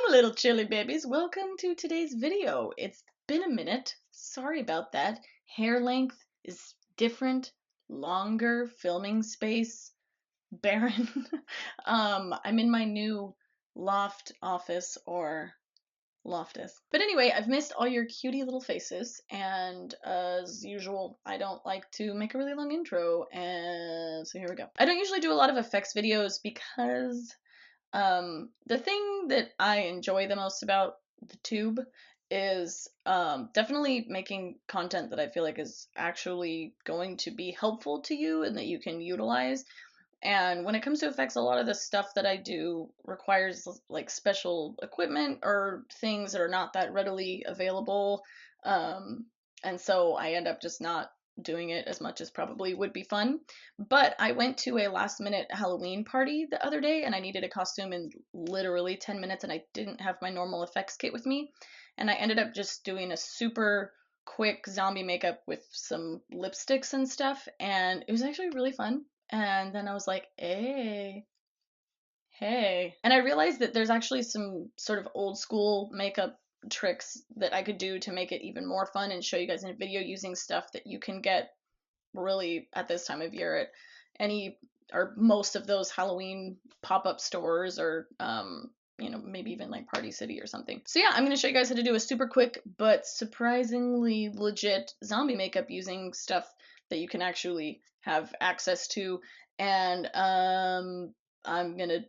Little chilly babies, welcome to today's video. It's been a minute. Sorry about that. Hair length is different, longer, filming space, barren. I'm in my new loft office or loftus. But anyway, I've missed all your cutie little faces, and as usual, I don't like to make a really long intro, and so here we go. I don't usually do a lot of effects videos because the thing that I enjoy the most about the tube is definitely making content that I feel like is actually going to be helpful to you and that you can utilize. And when it comes to effects, a lot of the stuff that I do requires like special equipment or things that are not that readily available. And so I end up just not doing it as much as probably would be fun. But I went to a last minute Halloween party the other day and I needed a costume in literally 10 minutes and I didn't have my normal effects kit with me. And I ended up just doing a super quick zombie makeup with some lipsticks and stuff. And it was actually really fun. And then I was like, hey. And I realized that there's actually some sort of old school makeup tricks that I could do to make it even more fun and show you guys in a video using stuff that you can get really at this time of year at any or most of those Halloween pop-up stores or maybe even like Party City or something. So yeah, I'm going to show you guys how to do a super quick but surprisingly legit zombie makeup using stuff that you can actually have access to, and I'm going to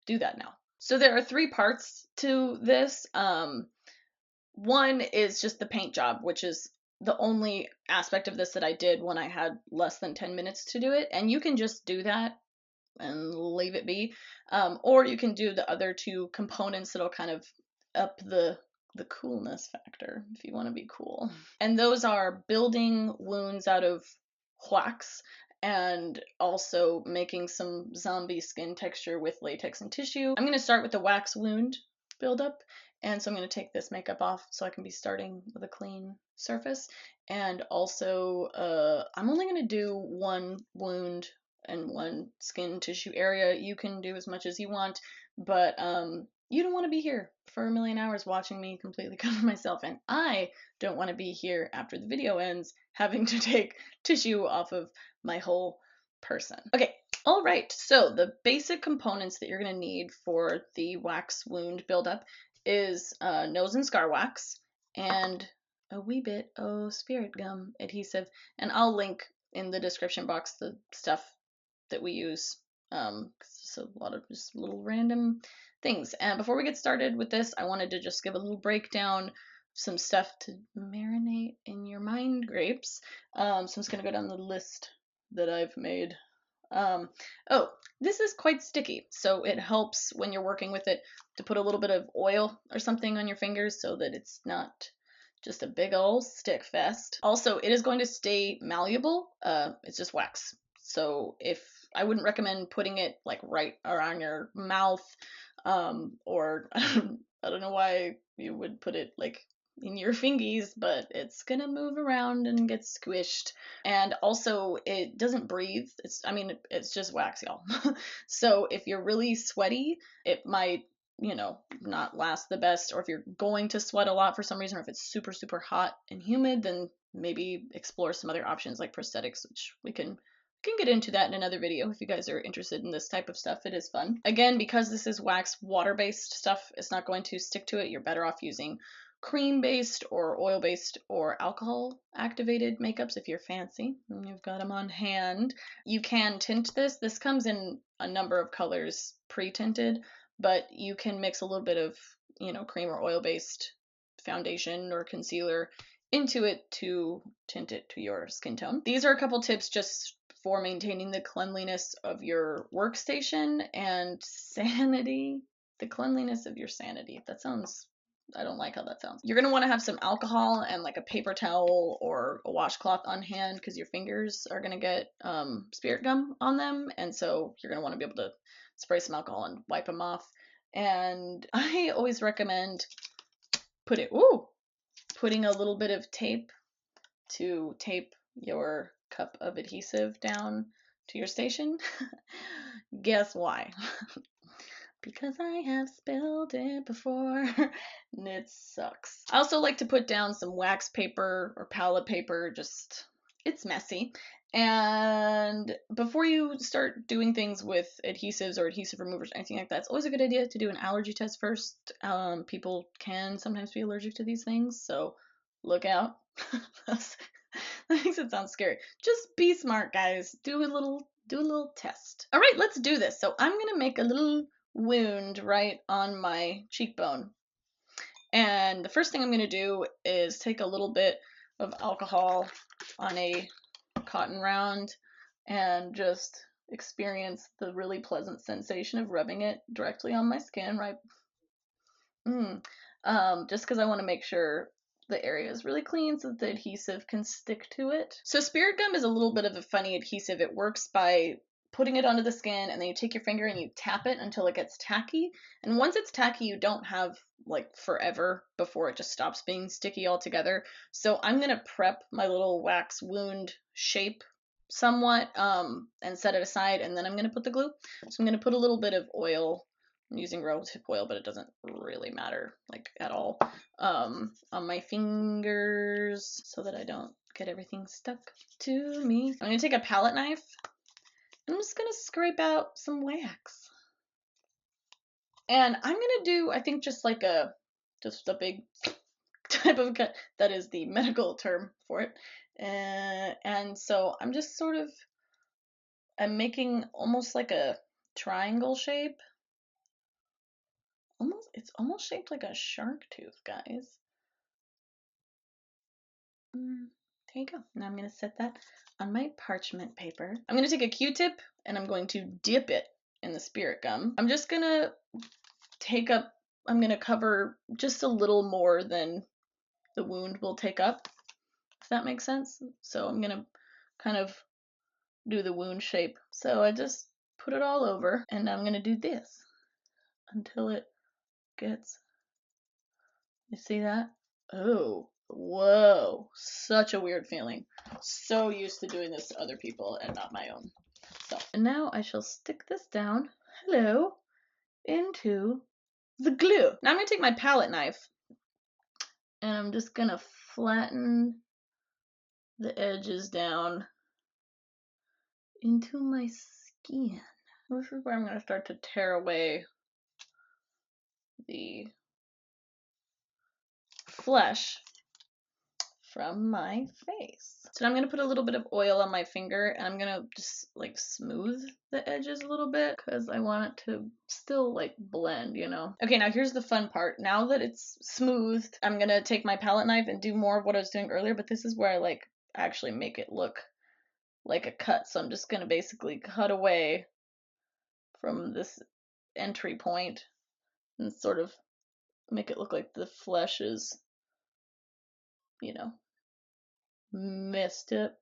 do that now. So there are 3 parts to this. One is just the paint job, which is the only aspect of this that I did when I had less than 10 minutes to do it, and you can just do that and leave it be, or you can do the other 2 components that'll kind of up the coolness factor if you want to be cool. And those are building wounds out of wax and also making some zombie skin texture with latex and tissue. I'm going to start with the wax wound buildup, and so I'm going to take this makeup off so I can be starting with a clean surface. And also, I'm only going to do 1 wound and 1 skin tissue area. You can do as much as you want, but you don't want to be here for a million hours watching me completely cover myself, and I don't want to be here after the video ends having to take tissue off of my whole person. Okay, all right, so the basic components that you're going to need for the wax wound buildup is nose and scar wax and a wee bit of spirit gum adhesive, and I'll link in the description box the stuff that we use. It's a lot of just little random things. And before we get started with this, I wanted to just give a little breakdown, some stuff to marinate in your mind grapes. So I'm just gonna go down the list that I've made. Oh, this is quite sticky, so it helps when you're working with it to put a little bit of oil or something on your fingers so that it's not just a big old stick fest. Also, it is going to stay malleable. It's just wax. So I wouldn't recommend putting it like right around your mouth, or I don't know why you would put it like in your fingies, but it's gonna move around and get squished. And also, it doesn't breathe. It's just wax, y'all. So if you're really sweaty, it might, not last the best. Or if you're going to sweat a lot for some reason, or if it's super, super hot and humid, then maybe explore some other options like prosthetics, which we can get into that in another video if you guys are interested in this type of stuff. It is fun. Again, because this is wax water-based stuff, it's not going to stick to it. You're better off using cream-based or oil-based or alcohol-activated makeups if you're fancy and you've got them on hand. You can tint this. This comes in a number of colors pre-tinted, but you can mix a little bit of, cream or oil-based foundation or concealer into it to tint it to your skin tone. These are a couple tips just for maintaining the cleanliness of your workstation and sanity. The cleanliness of your sanity. I don't like how that sounds. You're going to want to have some alcohol and like a paper towel or a washcloth on hand because your fingers are going to get spirit gum on them, and so you're going to want to be able to spray some alcohol and wipe them off. And I always recommend putting a little bit of tape to tape your cup of adhesive down to your station. Guess why? because I have spilled it before and it sucks. I also like to put down some wax paper or palette paper, just, it's messy. And before you start doing things with adhesives or adhesive removers or anything like that, it's always a good idea to do an allergy test first. People can sometimes be allergic to these things, so look out. That makes it sound scary. Just be smart, guys. Do a little test. All right, let's do this. So I'm gonna make a little wound right on my cheekbone. And the first thing I'm gonna do is take a little bit of alcohol on a cotton round and just experience the really pleasant sensation of rubbing it directly on my skin, right? Just because I want to make sure the area is really clean so that the adhesive can stick to it. So spirit gum is a little bit of a funny adhesive. It works by putting it onto the skin and then you take your finger and you tap it until it gets tacky. And once it's tacky, you don't have like forever before it just stops being sticky altogether. So I'm going to prep my little wax wound shape somewhat and set it aside, and then I'm going to put the glue. So I'm going to put a little bit of oil. I'm using rosehip oil, but it doesn't really matter, like, at all, on my fingers so that I don't get everything stuck to me. I'm going to take a palette knife. I'm just going to scrape out some wax. And I'm going to do, I think, just a big type of cut. That is the medical term for it. And so I'm just I'm making almost like a triangle shape. It's almost shaped like a shark tooth, guys. There you go. Now I'm going to set that on my parchment paper. I'm going to take a Q-tip and I'm going to dip it in the spirit gum. I'm just going to I'm going to cover just a little more than the wound will take up, if that makes sense. So I'm going to kind of do the wound shape. So I just put it all over and I'm going to do this until it gets, you see that? Oh, whoa, such a weird feeling. So used to doing this to other people and not my own. So, and now I shall stick this down, hello, into the glue. Now I'm going to take my palette knife and I'm just going to flatten the edges down into my skin. This is where I'm going to start to tear away the flesh from my face. So now I'm going to put a little bit of oil on my finger and I'm going to just like smooth the edges a little bit because I want it to still like blend, you know. Okay, now here's the fun part. Now that it's smoothed, I'm going to take my palette knife and do more of what I was doing earlier, but this is where I like actually make it look like a cut. So I'm just going to basically cut away from this entry point and sort of make it look like the flesh is, you know, missed it,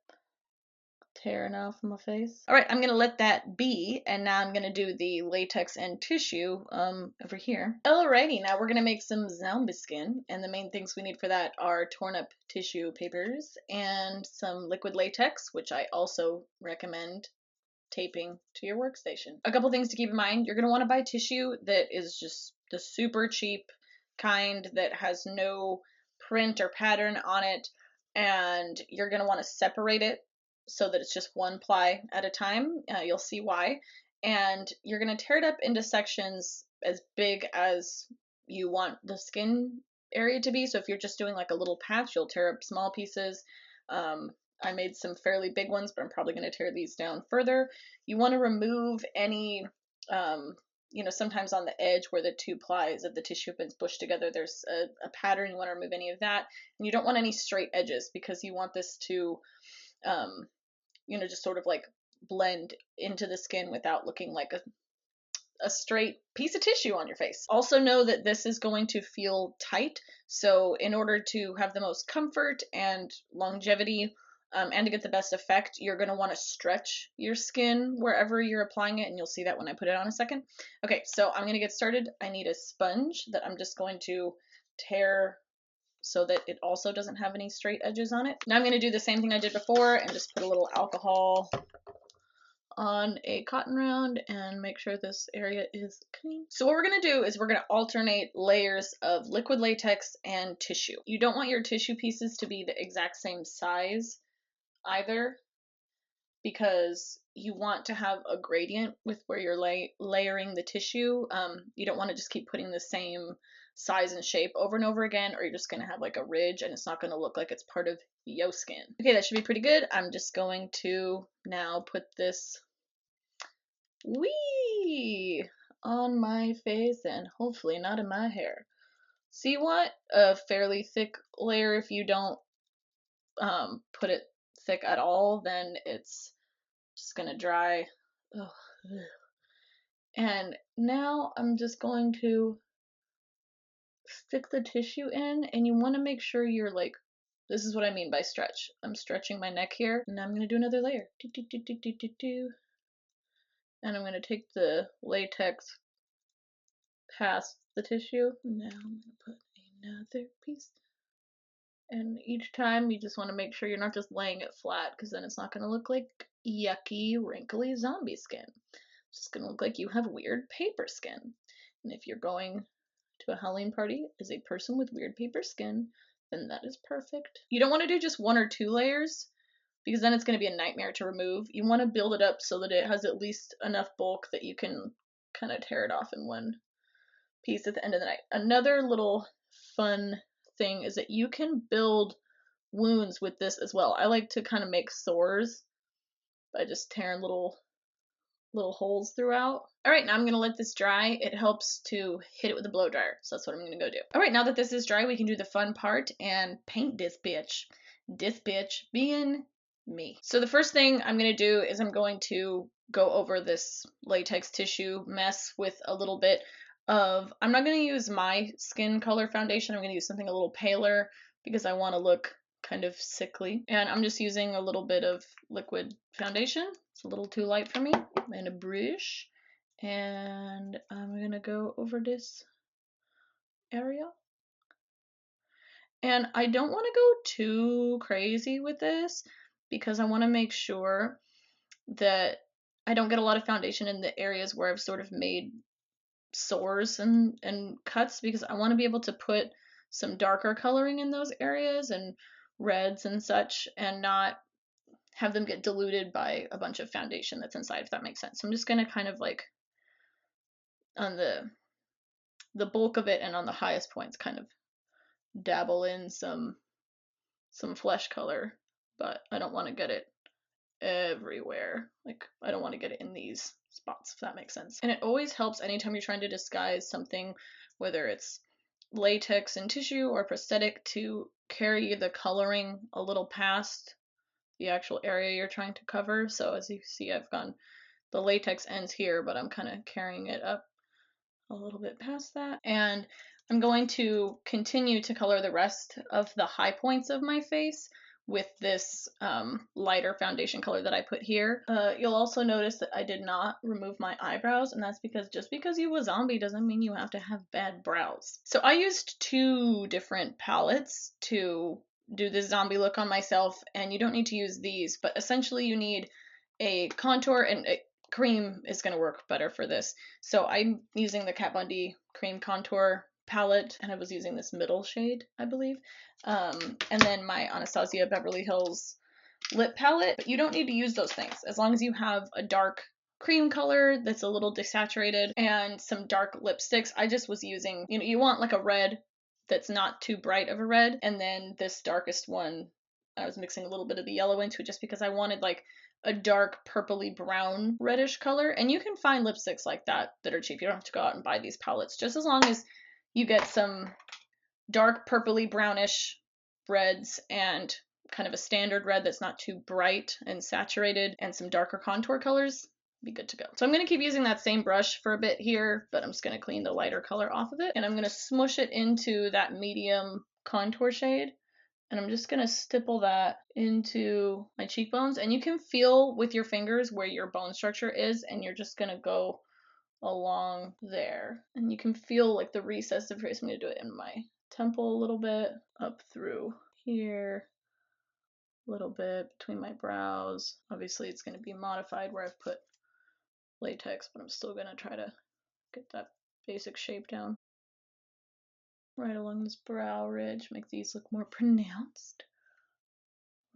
tearing off my face. All right, I'm gonna let that be, and now I'm gonna do the latex and tissue over here. Alrighty, now we're gonna make some zombie skin, and the main things we need for that are torn up tissue papers and some liquid latex, which I also recommend taping to your workstation. A couple things to keep in mind: you're gonna want to buy tissue that is just the super cheap kind that has no print or pattern on it, and you're going to want to separate it so that it's just one ply at a time. You'll see why. And you're going to tear it up into sections as big as you want the skin area to be. So if you're just doing like a little patch, you'll tear up small pieces. I made some fairly big ones, but I'm probably going to tear these down further. You want to remove any you know, sometimes on the edge where the two plies of the tissue have been pushed together, there's a pattern. You want to remove any of that. And you don't want any straight edges because you want this to, you know, just sort of like blend into the skin without looking like a straight piece of tissue on your face. Also know that this is going to feel tight. So in order to have the most comfort and longevity, and to get the best effect, you're going to want to stretch your skin wherever you're applying it, and you'll see that when I put it on a second. Okay, so I'm going to get started. I need a sponge that I'm just going to tear so that it also doesn't have any straight edges on it. Now I'm going to do the same thing I did before and just put a little alcohol on a cotton round and make sure this area is clean. So what we're gonna do is we're gonna alternate layers of liquid latex and tissue. You don't want your tissue pieces to be the exact same size either, because you want to have a gradient with where you're layering the tissue. You don't want to just keep putting the same size and shape over and over again, or you're just going to have like a ridge and it's not going to look like it's part of your skin. Okay, that should be pretty good. I'm just going to now put this on my face and hopefully not in my hair. So you want a fairly thick layer. If you don't put it thick at all, then it's just gonna dry. Ugh. And now I'm just going to stick the tissue in, and you want to make sure you're like, this is what I mean by stretch. I'm stretching my neck here, and I'm gonna do another layer. And I'm gonna take the latex past the tissue. Now I'm gonna put another piece. And each time you just want to make sure you're not just laying it flat, because then it's not going to look like yucky, wrinkly zombie skin. It's just going to look like you have weird paper skin. And if you're going to a Halloween party as a person with weird paper skin, then that is perfect. You don't want to do just 1 or 2 layers, because then it's going to be a nightmare to remove. You want to build it up so that it has at least enough bulk that you can kind of tear it off in one piece at the end of the night. Another little fun thing is that you can build wounds with this as well. I like to kind of make sores by just tearing little holes throughout. Alright, now I'm going to let this dry. It helps to hit it with a blow dryer, so that's what I'm going to go do. Alright, now that this is dry, we can do the fun part and paint this bitch. This bitch being me. So the first thing I'm going to do is I'm going to go over this latex tissue mess with a little bit of, I'm not going to use my skin color foundation. I'm going to use something a little paler because I want to look kind of sickly. And I'm just using a little bit of liquid foundation. It's a little too light for me. And a brush. And I'm going to go over this area. And I don't want to go too crazy with this because I want to make sure that I don't get a lot of foundation in the areas where I've sort of made sores and cuts, because I want to be able to put some darker coloring in those areas and reds and such, and not have them get diluted by a bunch of foundation that's inside, if that makes sense. So I'm just going to kind of like on the bulk of it and on the highest points kind of dabble in some flesh color, but I don't want to get it everywhere. Like, I don't want to get it in these spots, if that makes sense. And it always helps anytime you're trying to disguise something, whether it's latex and tissue or prosthetic, to carry the coloring a little past the actual area you're trying to cover. So as you see, I've gone, the latex ends here, but I'm kind of carrying it up a little bit past that. And I'm going to continue to color the rest of the high points of my face with this lighter foundation color that I put here. You'll also notice that I did not remove my eyebrows, and that's because just because you a zombie doesn't mean you have to have bad brows. So I used 2 different palettes to do this zombie look on myself, and you don't need to use these, but essentially you need a contour, and Creme is going to work better for this. So I'm using the Kat Von D Cream Contour palette, and I was using this middle shade, I believe. And then my Anastasia Beverly Hills lip palette. But you don't need to use those things as long as you have a dark cream color that's a little desaturated and some dark lipsticks. I just was using, you want like a red that's not too bright of a red, and then this darkest one, I was mixing a little bit of the yellow into it just because I wanted like a dark purpley brown reddish color. And you can find lipsticks like that are cheap. You don't have to go out and buy these palettes, just as long as you get some dark purpley brownish reds and kind of a standard red that's not too bright and saturated, and some darker contour colors, be good to go. So I'm going to keep using that same brush for a bit here, but I'm just going to clean the lighter color off of it, and I'm going to smush it into that medium contour shade. And I'm just going to stipple that into my cheekbones. And you can feel with your fingers where your bone structure is, and you're just going to go along there. And you can feel like the recess of your face. I'm going to do it in my temple a little bit, up through here, a little bit between my brows. Obviously it's going to be modified where I've put latex, but I'm still gonna try to get that basic shape down. Right along this brow ridge, make these look more pronounced.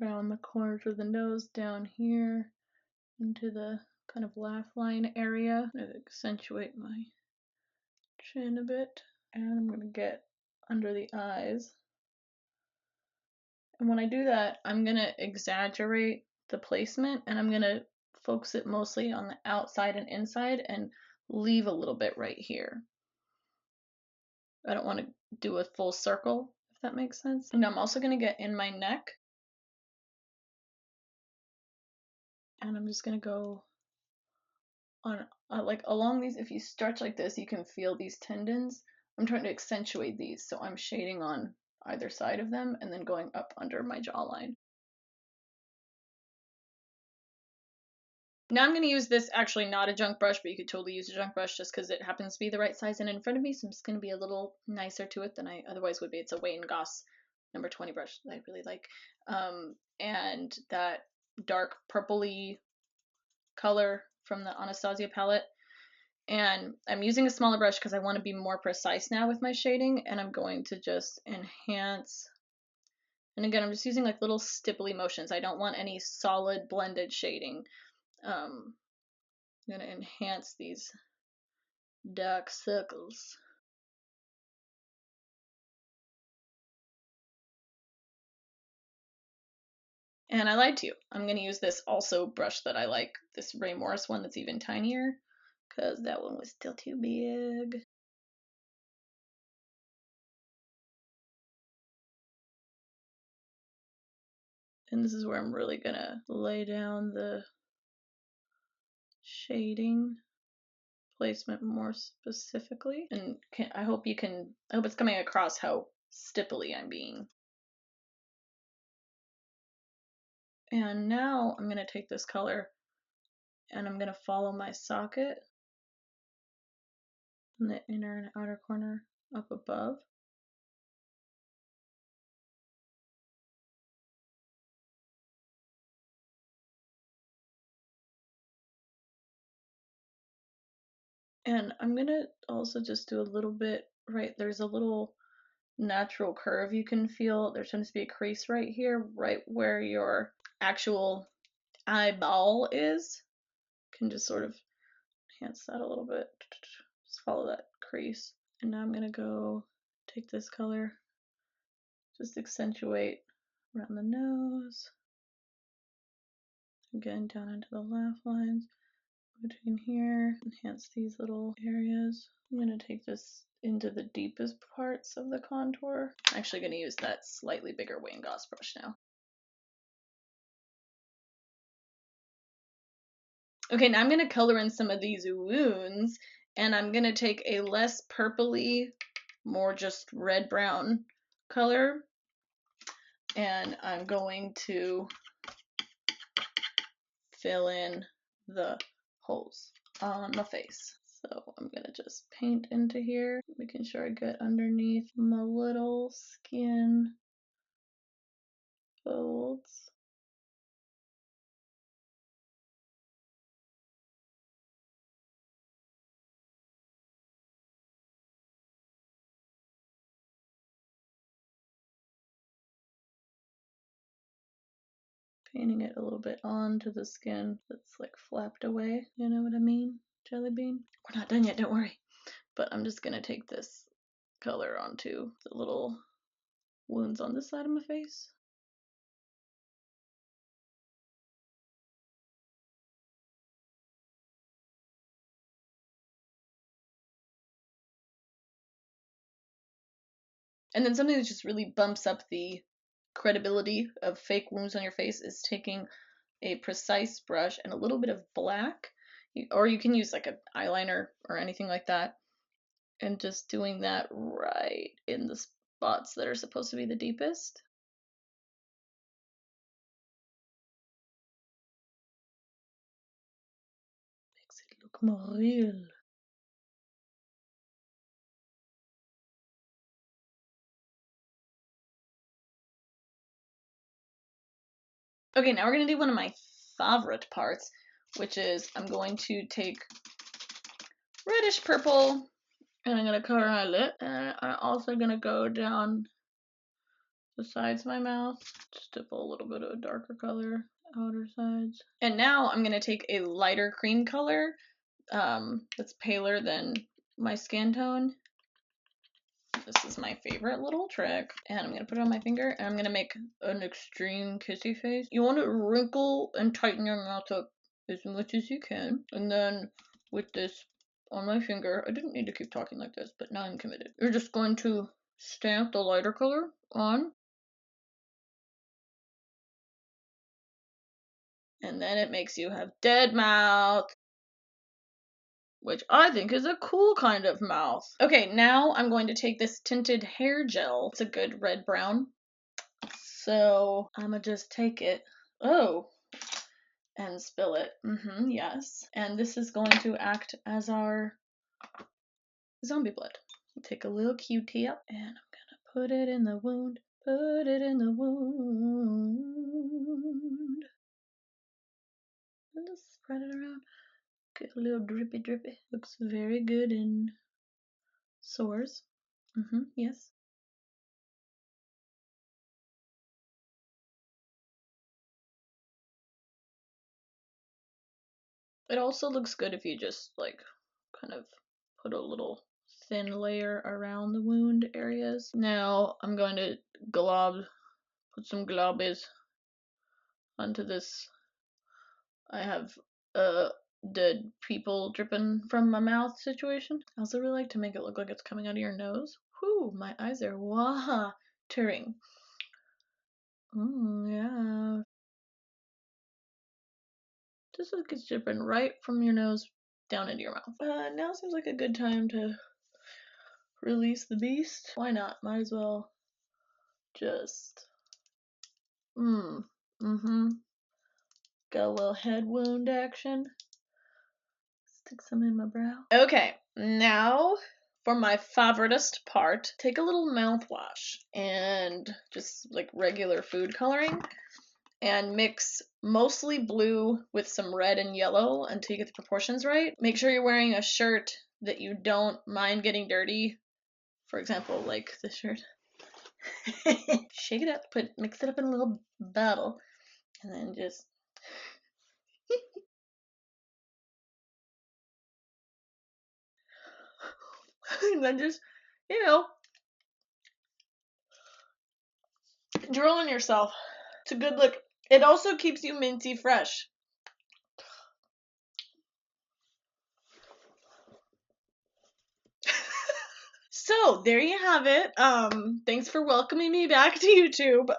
Around the corners of the nose, down here, into the kind of laugh line area. I'm gonna accentuate my chin a bit, and I'm gonna get under the eyes. And when I do that, I'm gonna exaggerate the placement, and I'm gonna focus it mostly on the outside and inside and leave a little bit right here. I don't want to do a full circle, if that makes sense. And I'm also gonna get in my neck, and I'm just gonna go on like along these. If you stretch like this, you can feel these tendons. I'm trying to accentuate these, so I'm shading on either side of them and then going up under my jawline. Now I'm going to use this, actually not a junk brush, but you could totally use a junk brush just because it happens to be the right size and in front of me, so I'm just going to be a little nicer to it than I otherwise would be. It's a Wayne Goss number 20 brush that I really like. And that dark purpley color from the Anastasia palette. And I'm using a smaller brush because I want to be more precise now with my shading, and I'm going to just enhance. And again, I'm just using like little stipply motions. I don't want any solid blended shading. I'm going to enhance these dark circles. And I lied to you. I'm going to use this also brush that I like, this Ray Morris one that's even tinier, because that one was still too big. And this is where I'm really going to lay down the shading placement more specifically. And I hope it's coming across how stipply I'm being. And now I'm going to take this color and I'm going to follow my socket in the inner and outer corner up above. And I'm going to also just do a little bit, right, there's a little natural curve you can feel. There tends to be a crease right here, right where your actual eyeball is. You can just sort of enhance that a little bit. Just follow that crease. And now I'm going to go take this color, just accentuate around the nose, again down into the laugh lines, between here, enhance these little areas. I'm going to take this into the deepest parts of the contour. I'm actually going to use that slightly bigger Wayne Goss brush now. Okay, now I'm going to color in some of these wounds, and I'm going to take a less purpley, more just red-brown color, and I'm going to fill in the holes on my face. So I'm going to just paint into here, making sure I get underneath my little skin folds. Painting it a little bit onto the skin that's like flapped away, you know what I mean? Jelly bean. We're not done yet, don't worry. But I'm just gonna take this color onto the little wounds on this side of my face. And then something that just really bumps up the credibility of fake wounds on your face is taking a precise brush and a little bit of black, or you can use like an eyeliner or anything like that, and just doing that right in the spots that are supposed to be the deepest. Makes it look more real. Okay, now we're gonna do one of my favorite parts, which is I'm going to take reddish purple and I'm going to color my lip. And I'm also going to go down the sides of my mouth, stipple a little bit of a darker color, outer sides. And now I'm going to take a lighter cream color that's paler than my skin tone. This is my favorite little trick. And I'm going to put it on my finger and I'm going to make an extreme kissy face. You want to wrinkle and tighten your mouth up as much as you can. And then with this on my finger, I didn't need to keep talking like this, but now I'm committed. You're just going to stamp the lighter color on. And then it makes you have dead mouth, which I think is a cool kind of mouth. Okay, now I'm going to take this tinted hair gel. It's a good red brown. So I'm gonna just take it, and spill it. Yes. And this is going to act as our zombie blood. Take a little Q-tip and I'm gonna put it in the wound. Put it in the wound. And just spread it around. Get a little drippy drippy. Looks very good in sores. Yes. It also looks good if you just like kind of put a little thin layer around the wound areas. Now I'm going to put some globes onto this. I have dead people dripping from my mouth situation. I also really like to make it look like it's coming out of your nose. Whew, my eyes are watering. Yeah. Just like it's dripping right from your nose down into your mouth. Now seems like a good time to release the beast. Why not? Might as well just got a little head wound action. Stick some in my brow. Okay, now for my favoritist part, take a little mouthwash and just like regular food coloring and mix mostly blue with some red and yellow until you get the proportions right. Make sure you're wearing a shirt that you don't mind getting dirty. For example, like this shirt. Shake it up, mix it up in a little bottle, and then just and then just, drool on yourself. It's a good look. It also keeps you minty fresh. So there you have it. Thanks for welcoming me back to YouTube.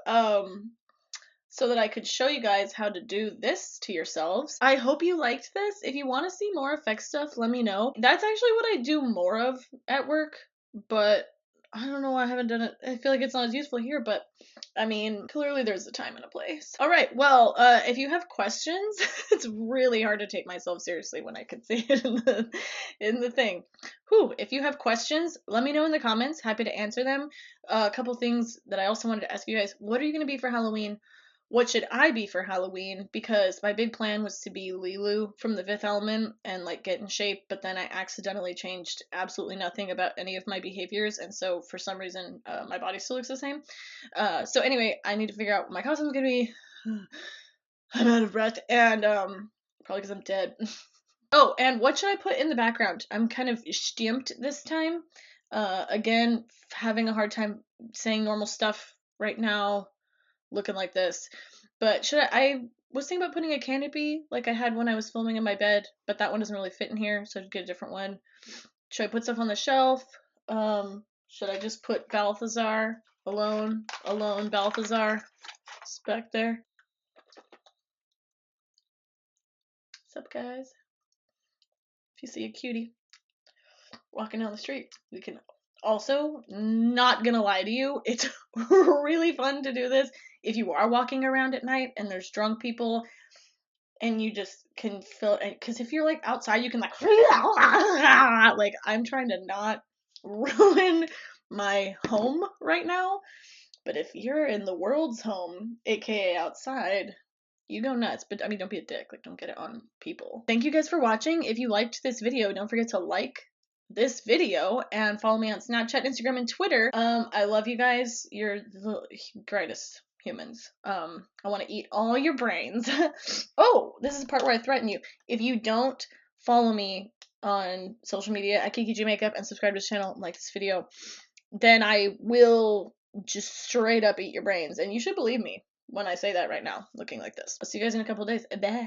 So that I could show you guys how to do this to yourselves. I hope you liked this. If you want to see more effect stuff, let me know. That's actually what I do more of at work, but I don't know why I haven't done it. I feel like it's not as useful here, but I mean, clearly there's a time and a place. All right, well, if you have questions, it's really hard to take myself seriously when I can see it in the thing. Whew, if you have questions, let me know in the comments. Happy to answer them. A couple things that I also wanted to ask you guys. What are you going to be for Halloween? What should I be for Halloween? Because my big plan was to be Lilu from The Fifth Element and like get in shape, but then I accidentally changed absolutely nothing about any of my behaviors, and so for some reason my body still looks the same. So anyway, I need to figure out what my costume's gonna be. I'm out of breath, and probably because I'm dead. Oh, and what should I put in the background? I'm kind of stimped this time. Again, having a hard time saying normal stuff right now. Looking like this, but I was thinking about putting a canopy like I had when I was filming in my bed, but that one doesn't really fit in here, so I'd get a different one. Should I put stuff on the shelf? Should I just put Balthazar alone Balthazar? It's back there. What's up, guys? If you see a cutie walking down the street, you can also, not gonna lie to you, it's really fun to do this if you are walking around at night and there's drunk people and you just can feel it. Because if you're like outside, you can like I'm trying to not ruin my home right now, but if you're in the world's home, aka outside, you go nuts. But I mean, don't be a dick. Like, don't get it on people. Thank you guys for watching. If you liked this video, don't forget to like this video and follow me on Snapchat, Instagram, and Twitter. I love you guys. You're the greatest humans. I want to eat all your brains. Oh, this is the part where I threaten you. If you don't follow me on social media at Kiki G Makeup and subscribe to this channel and like this video, then I will just straight up eat your brains. And you should believe me when I say that right now, looking like this. I'll see you guys in a couple days. Bye.